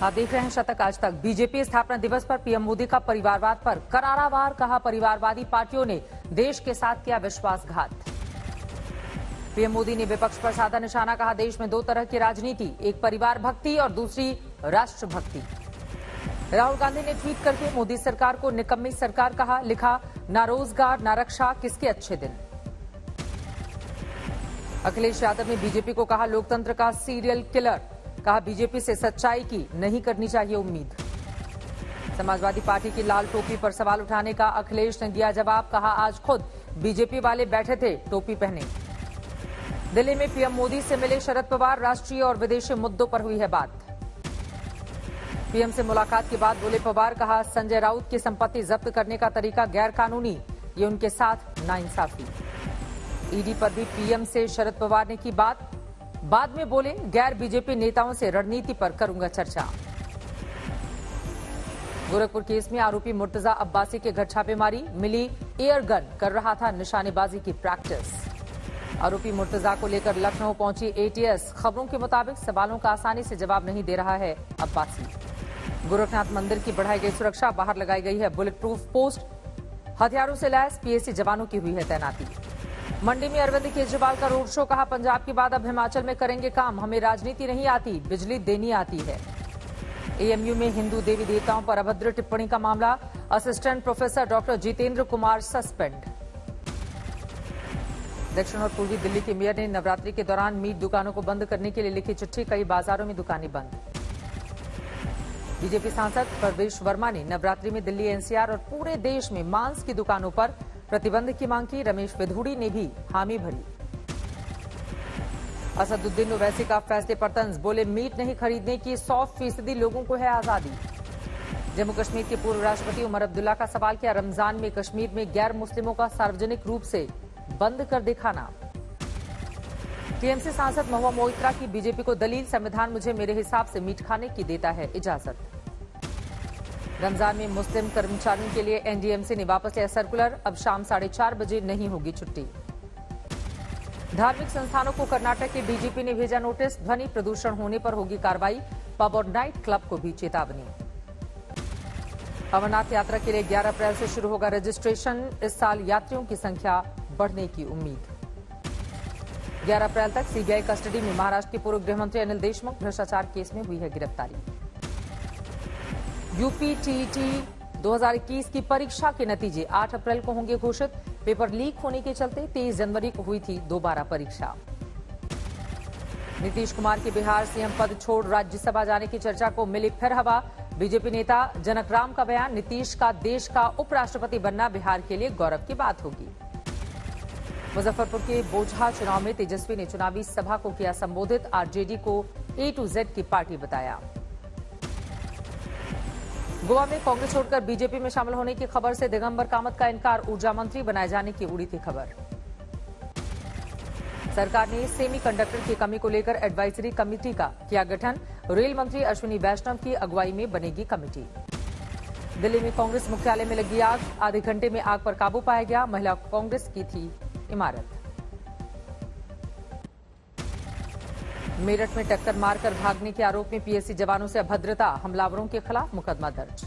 आप देख रहे हैं शतक आज तक। बीजेपी स्थापना दिवस पर पीएम मोदी का परिवारवाद पर करारा वार, कहा परिवारवादी पार्टियों ने देश के साथ किया विश्वासघात। पीएम मोदी ने विपक्ष पर साधा निशाना, कहा देश में दो तरह की राजनीति, एक परिवार भक्ति और दूसरी राष्ट्र भक्ति। राहुल गांधी ने ट्वीट करके मोदी सरकार को निकम्मी सरकार कहा, लिखा ना रोजगार ना रक्षा, किसके अच्छे दिन। अखिलेश यादव ने बीजेपी को कहा लोकतंत्र का सीरियल किलर, कहा बीजेपी से सच्चाई की नहीं करनी चाहिए उम्मीद। समाजवादी पार्टी की लाल टोपी पर सवाल उठाने का अखिलेश ने दिया जवाब, कहा आज खुद बीजेपी वाले बैठे थे टोपी पहने। दिल्ली में पीएम मोदी से मिले शरद पवार, राष्ट्रीय और विदेशी मुद्दों पर हुई है बात। पीएम से मुलाकात के बाद बोले पवार, कहा संजय राउत की संपत्ति जब्त करने का तरीका गैर कानूनी, ये उनके साथ नाइंसाफी। ईडी पर भी पीएम से शरद पवार ने की बात, बाद में बोले गैर बीजेपी नेताओं से रणनीति पर करूंगा चर्चा। गोरखपुर केस में आरोपी मुर्तजा अब्बासी के घर छापेमारी, मिली एयर गन, कर रहा था निशानेबाजी की प्रैक्टिस। आरोपी मुर्तजा को लेकर लखनऊ पहुंची एटीएस, खबरों के मुताबिक सवालों का आसानी से जवाब नहीं दे रहा है अब्बासी। गोरखनाथ मंदिर की बढ़ाई गई सुरक्षा, बाहर लगाई गई है बुलेट प्रूफ पोस्ट, हथियारों से लैस पीएसी जवानों की हुई है तैनाती। मंडी में अरविंद केजरीवाल का रोड शो, कहा पंजाब के बाद अब हिमाचल में करेंगे काम, हमें राजनीति नहीं आती, बिजली देनी आती है। एएमयू में हिंदू देवी देवताओं पर अभद्र टिप्पणी का मामला, assistant professor doctor Jitendra Kumar suspend. दक्षिण और पूर्वी दिल्ली के मेयर ने नवरात्रि के दौरान मीट दुकानों को बंद करने के लिए लिखी चिट्ठी, कई बाजारों में दुकानें बंद। बीजेपी सांसद प्रवेश वर्मा ने नवरात्रि में दिल्ली एनसीआर और पूरे देश में मांस की दुकानों पर प्रतिबंध की मांग की, रमेश विधूड़ी ने भी हामी भरी। असदुद्दीन ओवैसी का फैसले पर तंज, बोले मीट नहीं खरीदने की 100% लोगों को है आजादी। जम्मू कश्मीर के पूर्व राष्ट्रपति उमर अब्दुल्ला का सवाल किया, रमजान में कश्मीर में गैर मुस्लिमों का सार्वजनिक रूप से बंद कर दिखाना। टीएमसी सांसद महुआ मोइत्रा की बीजेपी को दलील, संविधान मुझे मेरे हिसाब से मीट खाने की देता है इजाजत। रमजान में मुस्लिम कर्मचारियों के लिए एनडीएमसी ने वापस लिया सर्कुलर, अब शाम 4:30 बजे नहीं होगी छुट्टी। धार्मिक संस्थानों को कर्नाटक के डीजीपी ने भेजा नोटिस, ध्वनि प्रदूषण होने पर होगी कार्रवाई, पब और नाइट क्लब को भी चेतावनी। अमरनाथ यात्रा के लिए 11 अप्रैल से शुरू होगा रजिस्ट्रेशन, इस साल यात्रियों की संख्या बढ़ने की उम्मीद। 11 अप्रैल तक सीबीआई कस्टडी में महाराष्ट्र के पूर्व गृहमंत्री अनिल देशमुख, भ्रष्टाचार केस में हुई है गिरफ्तारी। यूपी टीईटी 2021 की परीक्षा के नतीजे 8 अप्रैल को होंगे घोषित, पेपर लीक होने के चलते 23 जनवरी को हुई थी दोबारा परीक्षा। नीतीश कुमार के बिहार सीएम पद छोड़ राज्यसभा जाने की चर्चा को मिली फिर हवा, बीजेपी नेता जनकराम का बयान, नीतीश का देश का उपराष्ट्रपति बनना बिहार के लिए गौरव की बात होगी। मुजफ्फरपुर के बोचहा चुनाव में तेजस्वी ने चुनावी सभा को किया संबोधित, आरजेडी को A to Z की पार्टी बताया। गोवा में कांग्रेस छोड़कर बीजेपी में शामिल होने की खबर से दिगंबर कामत का इनकार, ऊर्जा मंत्री बनाए जाने की उड़ी थी खबर। सरकार ने सेमीकंडक्टर की कमी को लेकर एडवाइजरी कमेटी का किया गठन, रेल मंत्री अश्विनी वैष्णव की अगुवाई में बनेगी कमेटी। दिल्ली में कांग्रेस मुख्यालय में लगी आग, आधे घंटे में आग पर काबू पाया गया, महिला कांग्रेस की थी इमारत। मेरठ में टक्कर मारकर भागने के आरोप में पीएसी जवानों से अभद्रता, हमलावरों के खिलाफ मुकदमा दर्ज।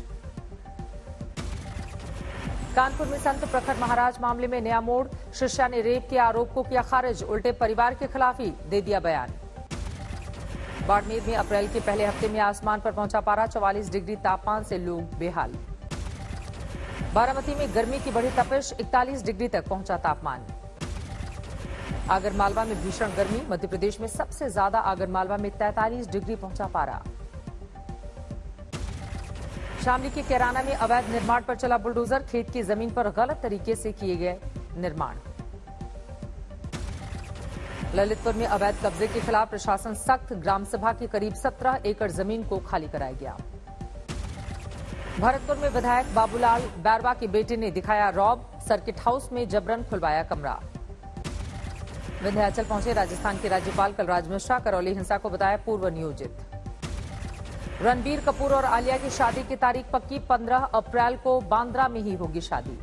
कानपुर में संत प्रखर महाराज मामले में नया मोड़, शिष्या ने रेप के आरोप को किया खारिज, उल्टे परिवार के खिलाफ ही दे दिया बयान। बाड़मेर में अप्रैल के पहले हफ्ते में आसमान पर पहुंचा पारा, 44 डिग्री तापमान से लोग बेहाल। बारामती में गर्मी की बढ़ी तपिश, 41 डिग्री तक पहुंचा तापमान। आगरमालवा में भीषण गर्मी, मध्य प्रदेश में सबसे ज्यादा आगरमालवा में 43 डिग्री पहुंचा पारा। शामली के कैराना में अवैध निर्माण पर चला बुलडोजर, खेत की जमीन पर गलत तरीके से किए गए निर्माण। ललितपुर में अवैध कब्जे के खिलाफ प्रशासन सख्त, ग्राम सभा की करीब 17 एकड़ जमीन को खाली कराया गया। भरतपुर में विधायक बाबूलाल बैरवा के बेटे ने दिखाया रौब, सर्किट हाउस में जबरन खुलवाया कमरा। विंध्याचल पहुंचे राजस्थान के राज्यपाल कलराज मिश्रा, करौली हिंसा को बताया पूर्व नियोजित। रणबीर कपूर और आलिया की शादी की तारीख पक्की, 15 अप्रैल को बांद्रा में ही होगी शादी।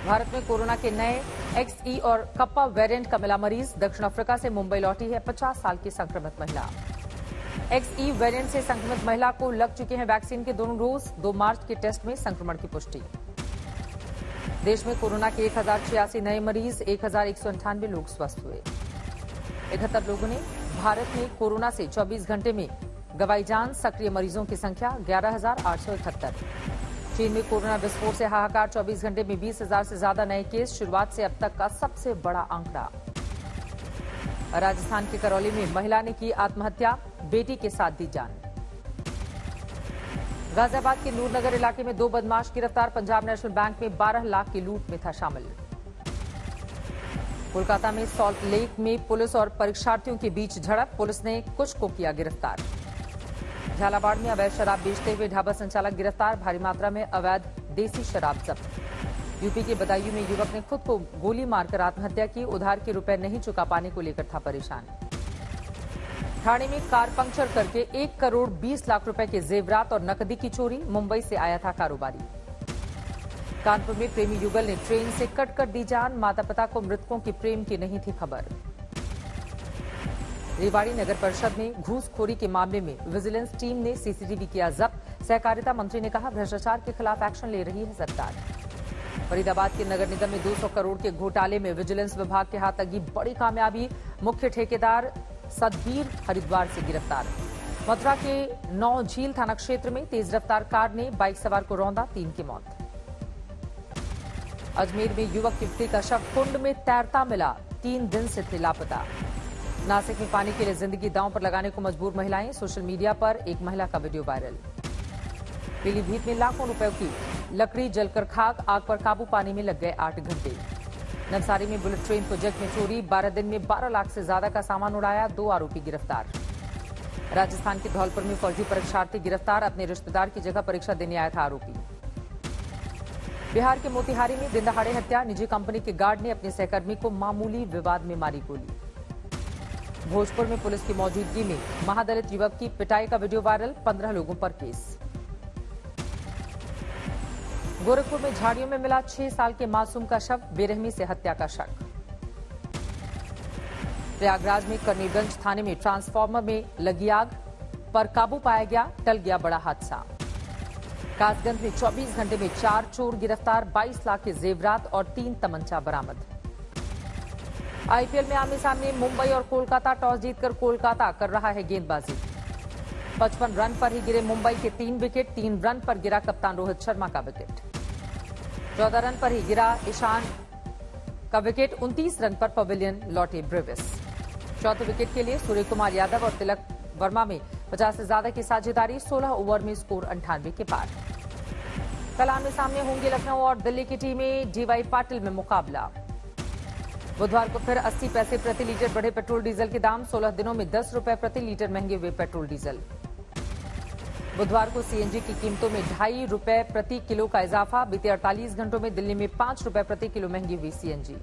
भारत में कोरोना के नए XE और कप्पा वेरिएंट का मिला मरीज, दक्षिण अफ्रीका से मुंबई लौटी है 50 साल की संक्रमित महिला। XE वेरिएंट से संक्रमित महिला को लग चुके हैं वैक्सीन के दोनों डोज। 2 मार्च के टेस्ट में संक्रमण की पुष्टि। देश में कोरोना के 1086 नए मरीज, 1198 लोग स्वस्थ हुए। 71 लोगों ने भारत में कोरोना से 24 घंटे में गंवाई जान। सक्रिय मरीजों की संख्या 11,871। चीन में कोरोना विस्फोट से हाहाकार, 24 घंटे में 20,000 से ज्यादा नए केस, शुरुआत से अब तक का सबसे बड़ा आंकड़ा। राजस्थान के करौली में महिला ने की आत्महत्या, बेटी के साथ दी जान। गाजियाबाद के नूरनगर इलाके में 2 बदमाश गिरफ्तार, पंजाब नेशनल बैंक में 12 लाख की लूट में था शामिल। कोलकाता में सॉल्ट लेक में पुलिस और परीक्षार्थियों के बीच झड़प, पुलिस ने कुछ को किया गिरफ्तार। झालावाड़ में अवैध शराब बेचते हुए ढाबा संचालक गिरफ्तार, भारी मात्रा में अवैध देसी शराब जब्त। यूपी के बदायूं में युवक ने खुद को गोली मारकर आत्महत्या की, उधार के रुपए नहीं चुका पाने को लेकर था परेशान। ठाणे में कार पंक्चर करके 1 करोड़ 20 लाख रुपए के जेवरात और नकदी की चोरी, मुंबई से आया था कारोबारी। कानपुर में प्रेमी युगल ने ट्रेन से कटकर दी जान, माता पिता को मृतकों के प्रेम की नहीं थी खबर। रेवाड़ी नगर परिषद में घूसखोरी के मामले में विजिलेंस टीम ने सीसीटीवी किया जब्त। सहकारिता मंत्री ने कहा, भ्रष्टाचार के खिलाफ एक्शन ले रही है सरकार। फरीदाबाद के नगर निगम में 200 करोड़ के घोटाले में विजिलेंस विभाग के हाथ लगी बड़ी कामयाबी, मुख्य ठेकेदार सदबीर हरिद्वार से गिरफ्तार। मथुरा के 9 झील थाना क्षेत्र में तेज रफ्तार कार ने बाइक सवार को रौंदा, 3 की मौत। अजमेर में युवक की पत्नी का शव कुंड में तैरता मिला, 3 दिन से थे लापता। नासिक में पानी के लिए जिंदगी दांव पर लगाने को मजबूर महिलाएं, सोशल मीडिया पर एक महिला का वीडियो वायरल। पीलीभीत में लाखों रुपयों की लकड़ी जलकर खाक, आग पर काबू पाने में लग गए 8 घंटे। नवसारी में बुलेट ट्रेन प्रोजेक्ट में चोरी, 12 दिन में 12 लाख से ज्यादा का सामान उड़ाया, 2 आरोपी गिरफ्तार। राजस्थान के धौलपुर में फर्जी परीक्षार्थी गिरफ्तार, अपने रिश्तेदार की जगह परीक्षा देने आया था आरोपी। बिहार के मोतिहारी में दिन दहाड़े हत्या, निजी कंपनी के गार्ड ने अपने सहकर्मी को मामूली विवाद में मारी गोली। भोजपुर में पुलिस की मौजूदगी में महादलित युवक की पिटाई का वीडियो वायरल, 15 लोगों पर केस। गोरखपुर में झाड़ियों में मिला 6 साल के मासूम का शव, बेरहमी से हत्या का शक। प्रयागराज में कर्नीगंज थाने में ट्रांसफार्मर में लगी आग, पर काबू पाया गया, टल गया बड़ा हादसा। कासगंज में 24 घंटे में 4 चोर गिरफ्तार, 22 लाख के जेवरात और 3 तमंचा बरामद। आईपीएल में आमने सामने मुंबई और कोलकाता, टॉस जीतकर कोलकाता कर रहा है गेंदबाजी। 55 रन पर ही गिरे मुंबई के 3 विकेट, 3 रन पर गिरा कप्तान रोहित शर्मा का विकेट। 14 रन पर ही गिरा ईशान का विकेट, 29 रन पर पवेलियन लौटे ब्रेविस। चौथे विकेट के लिए सूर्य कुमार यादव और तिलक वर्मा में 50 से ज्यादा की साझेदारी, 16 ओवर में स्कोर 98 के पार। कल आमने सामने होंगे लखनऊ और दिल्ली की टीमें, डीवाई पाटिल में मुकाबला। बुधवार को फिर 80 पैसे प्रति लीटर बढ़े पेट्रोल डीजल के दाम, 16 दिनों में 10 रुपए प्रति लीटर महंगे हुए पेट्रोल डीजल। बुधवार को सीएनजी की कीमतों में 2.5 रुपए प्रति किलो का इजाफा, बीते 48 घंटों में दिल्ली में 5 रुपए प्रति किलो महंगी हुई सीएनजी।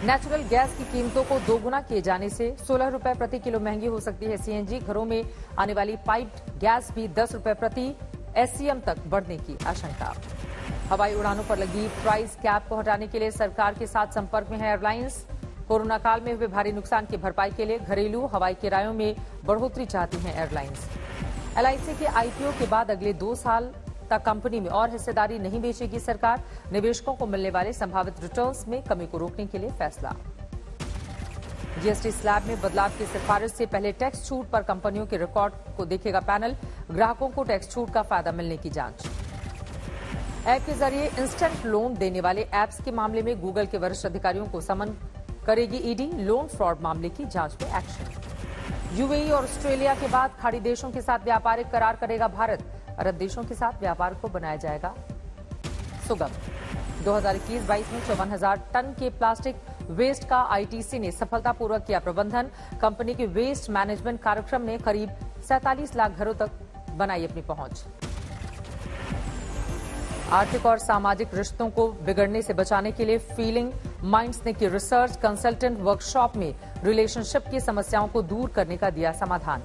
नेचुरल गैस की कीमतों को दोगुना किए जाने से 16 रुपए प्रति किलो महंगी हो सकती है सीएनजी। घरों में आने वाली पाइप्ड गैस भी 10 रुपए प्रति एससीएम तक बढ़ने की आशंका। हवाई उड़ानों पर लगी प्राइस कैप को हटाने के लिए सरकार के साथ संपर्क में है एयरलाइंस। कोरोना काल में हुए भारी नुकसान की भरपाई के लिए घरेलू हवाई किरायों में बढ़ोतरी चाहती हैं एयरलाइंस। एलआईसी के आईपीओ के बाद अगले 2 साल तक कंपनी में और हिस्सेदारी नहीं बेचेगी सरकार। निवेशकों को मिलने वाले संभावित रिटर्न्स में कमी को रोकने के लिए फैसला। जीएसटी स्लैब में बदलाव की सिफारिश से पहले टैक्स छूट पर कंपनियों के रिकॉर्ड को देखेगा पैनल, ग्राहकों को टैक्स छूट का फायदा मिलने की जांच। ऐप के जरिए इंस्टेंट लोन देने वाले ऐप्स के मामले में गूगल के वरिष्ठ अधिकारियों को समन करेगी ईडी, लोन फ्रॉड मामले की जांच में एक्शन। यूएई और ऑस्ट्रेलिया के बाद खाड़ी देशों के साथ व्यापारिक करार करेगा भारत, अरब देशों के साथ व्यापार को बनाया जाएगा सुगम। 2021-22 में 54,000 टन के प्लास्टिक वेस्ट का आईटीसी ने सफलतापूर्वक किया प्रबंधन। कंपनी के वेस्ट मैनेजमेंट कार्यक्रम ने करीब 47 लाख घरों तक बनाई अपनी पहुंच। आर्थिक और सामाजिक रिश्तों को बिगड़ने से बचाने के लिए फीलिंग माइंड्स ने की रिसर्च, कंसल्टेंट वर्कशॉप में रिलेशनशिप की समस्याओं को दूर करने का दिया समाधान।